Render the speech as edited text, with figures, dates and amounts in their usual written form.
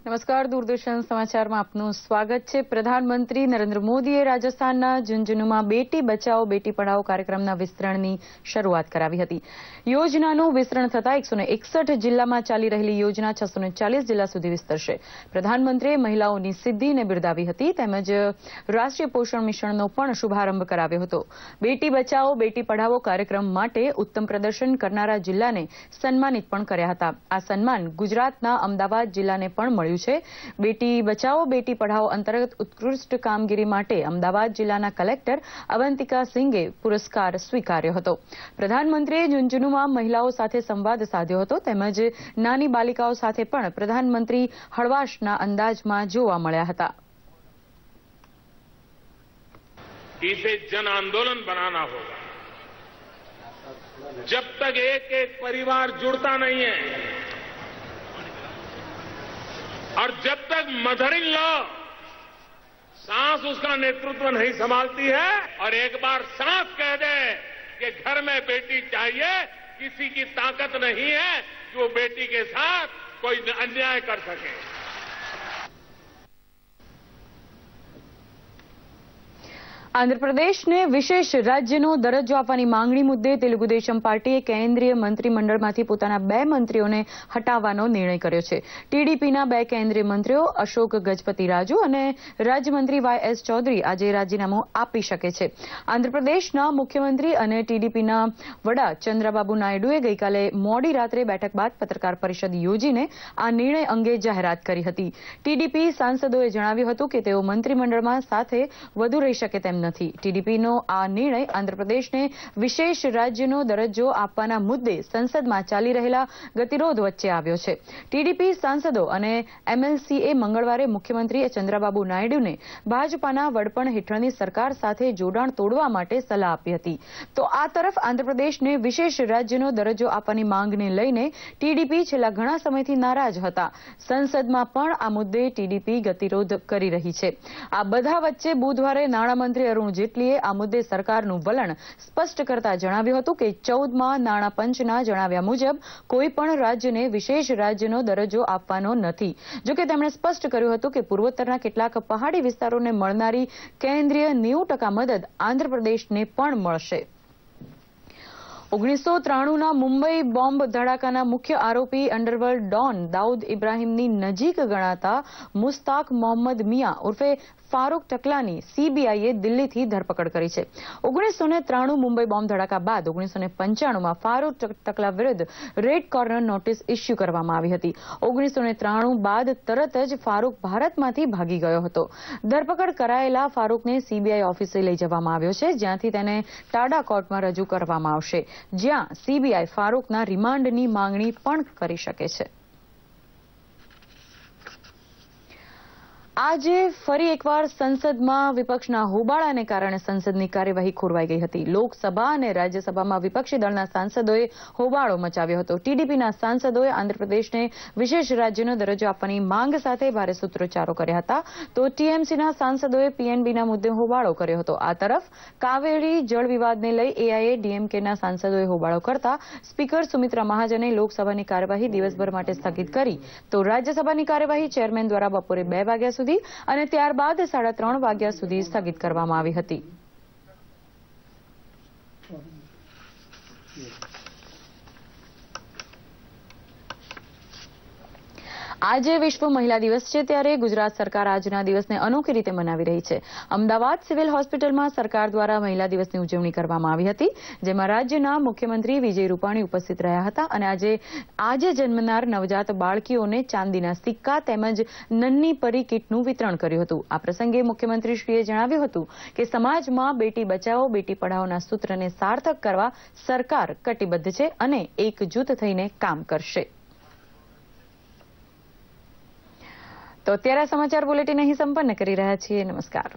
નમસ્કાર, દૂરદર્શન સમાચારમાં આપનું સ્વાગત છે. પ્રધાનમંત્રી નરેન્દ્ર મોદીએ રાજસ્થાનના ઝુંઝુનુમાં બેટી બચાવો બેટી પઢાઓ કાર્યક્રમના વિસ્તરણની શરૂઆત કરાવી હતી. યોજનાનું વિસ્તરણ થતાં 161 જિલ્લામાં ચાલી રહેલી યોજના 640 જિલ્લા સુધી વિસ્તરશે. પ્રધાનમંત્રીએ મહિલાઓની સિદ્ધિને બિરદાવી હતી તેમજ રાષ્ટ્રીય પોષણ મિશનનો પણ શુભારંભ કરાવ્યો હતો. બેટી બચાવો બેટી પઢાઓ કાર્યક્રમ માટે ઉત્તમ પ્રદર્શન કરનારા જિલ્લાને સન્માનિત પણ કર્યા હતા. આ સન્માન ગુજરાતના અમદાવાદ જિલ્લાને પણ મળ્યું છે. બેટી બચાવો બેટી પઢાઓ અંતર્ગત ઉત્કૃષ્ટ કામગીરી માટે અમદાવાદ જિલ્લાના કલેક્ટર અવંતિકા સિંઘે પુરસ્કાર સ્વીકાર્યો હતો. પ્રધાનમંત્રીએ ઝુંઝુનુમાં મહિલાઓ સાથે સંવાદ સાધ્યો હતો તેમજ નાની બાલિકાઓ સાથે પણ પ્રધાનમંત્રી હળવાશના અંદાજમાં જોવા મળ્યા હતા. इसे जन आंदोलन बनाना होगा. जब तक एक एक परिवार जुड़ता नहीं है और जब तक मदर इन लॉ सास उसका नेतृत्व नहीं संभालती है और एक बार सास कह दे कि घर में बेटी चाहिए, किसी की ताकत नहीं है कि वो बेटी के साथ कोई अन्याय कर सके. આંધ્રપ્રદેશને વિશેષ રાજ્યનો દરજ્જો આપવાની માંગણી મુદ્દે તેલુગુ દેશમ પાર્ટીએ કેન્દ્રીય મંત્રીમંડળમાંથી પોતાના 2 મંત્રીઓને હટાવવાનો નિર્ણય કર્યો છે. ટીડીપીના 2 કેન્દ્રીય મંત્રીઓ અશોક ગજપતિ રાજુ અને રાજ્યમંત્રી YS ચૌધરી આજે રાજીનામું આપી શકે છે. આંધ્રપ્રદેશના મુખ્યમંત્રી અને ટીડીપીના વડા ચંદ્રબાબુ નાયડુએ ગઈકાલે મોડી રાત્રે બેઠક બાદ પત્રકાર પરિષદ યોજીને આ નિર્ણય અંગે જાહેરાત કરી હતી. ટીડીપી સાંસદોએ જણાવ્યું હતું કે તેઓ મંત્રીમંડળમાં સાથે વધુ રહી શકે તેમ નથી. ટીડીપીનો આ નિર્ણય આંધ્રપ્રદેશને વિશેષ રાજ્યનો દરજ્જો આપવાના મુદ્દે સંસદમાં ચાલી રહેલા ગતિરોધ વચ્ચે આવ્યો છે. ટીડીપી સાંસદો અને એમએલસીએ મંગળવારે મુખ્યમંત્રી ચંદ્રબાબુ નાયડુને ભાજપાના વડપણ હેઠળની સરકાર સાથે જોડાણ તોડવા માટે સલાહ આપી હતી. તો આ તરફ આંધ્રપ્રદેશને વિશેષ રાજ્યનો દરજ્જો આપવાની માંગને લઈને ટીડીપી છેલ્લા ઘણા સમયથી નારાજ હતા. સંસદમાં પણ આ મુદ્દે ટીડીપી ગતિરોધ કરી રહી છે. આ બધા વચ્ચે બુધવારે નાણામંત્રી અરુણ જેટલીએ આ મુદ્દે સરકારનું વલણ સ્પષ્ટ કરતા જણાવ્યું હતું કે 14માં નાણાં પંચના જણાવ્યા મુજબ કોઈ પણ રાજ્યને વિશેષ રાજ્યનો દરજ્જો આપવાનો નથી. જોકે તેમણે સ્પષ્ટ કર્યું હતું કે પૂર્વોત્તરના કેટલાક પહાડી વિસ્તારોને મળનારી કેન્દ્રીય 90% મદદ આંધ્રપ્રદેશને પણ મળશે. 1993ના મુંબઈ બોમ્બ ધડાકાના મુખ્ય આરોપી અંડરવર્લ્ડ ડોન દાઉદ ઇબ્રાહીમની નજીક ગણાતા મુસ્તાક મોહમ્મદ મિયા ઉર્ફે ફારૂક ટકલાની સીબીઆઈએ દિલ્હીથી ધરપકડ કરી છે. 1993 મુંબઈ બોમ્બ ધડાકા બાદ 1995માં ફારૂક ટકલા વિરુદ્ધ રેડ કોર્નર નોટિસ ઇસ્યુ કરવામાં આવી હતી. 1993 બાદ તરત જ ફારૂક ભારતમાંથી ભાગી ગયો હતો. ધરપકડ કરાયેલા ફારૂકને સીબીઆઈ ઓફિસે લઈ જવામાં આવ્યો છે, જ્યાંથી તેને ટાડા કોર્ટમાં રજૂ કરવામાં આવશે, જ્યાં સીબીઆઈ ફારૂકના રિમાન્ડની માંગણી પણ કરી શકે છે. આજે ફરી એકવાર સંસદમાં વિપક્ષના હોબાળાને કારણે સંસદની કાર્યવાહી ખોરવાઈ ગઈ હતી. લોકસભા અને રાજ્યસભામાં વિપક્ષી દળના સાંસદોએ હોબાળો મચાવ્યો હતો. ટીડીપીના સાંસદોએ આંધ્રપ્રદેશને વિશેષ રાજ્યનો દરજ્જો આપવાની માંગ સાથે ભારે સૂત્રોચ્ચારો કર્યા હતા, તો ટીએમસીના સાંસદોએ પીએનબીના મુદ્દે હોબાળો કર્યો હતો. આ તરફ કાવેરી જળ વિવાદને લઈ એઆઈએડીએમકેના સાંસદોએ હોબાળો કરતા સ્પીકર સુમિત્રા મહાજને લોકસભાની કાર્યવાહી દિવસભર માટે સ્થગિત કરી, તો રાજ્યસભાની કાર્યવાહી ચેરમેન દ્વારા બપોરે 2 વાગ્યા સુધી અને ત્યારબાદ 3:30 વાગ્યા સુધી સ્થગિત કરવામાં આવી હતી. આજે વિશ્વ મહિલા દિવસ છે, ત્યારે ગુજરાત સરકાર આજના દિવસને અનોખી રીતે મનાવી રહી છે. અમદાવાદ સિવિલ હોસ્પિટલમાં સરકાર દ્વારા મહિલા દિવસની ઉજવણી કરવામાં આવી હતી, જેમાં રાજ્યના મુખ્યમંત્રી વિજય રૂપાણી ઉપસ્થિત રહ્યા હતા અને આજે જન્મનાર નવજાત બાળકીઓને ચાંદીના સિક્કા તેમજ નન્ની પરી કીટનું વિતરણ કર્યું હતું. આ પ્રસંગે મુખ્યમંત્રીશ્રીએ જણાવ્યું હતું કે સમાજમાં બેટી બચાવો બેટી પઢાઓના સૂત્રને સાર્થક કરવા સરકાર કટિબદ્ધ છે અને એકજૂથ થઈને કામ કરશે. તો અત્યારે સમાચાર બુલેટિન અહીં સંપન્ન કરી રહ્યા છીએ. નમસ્કાર.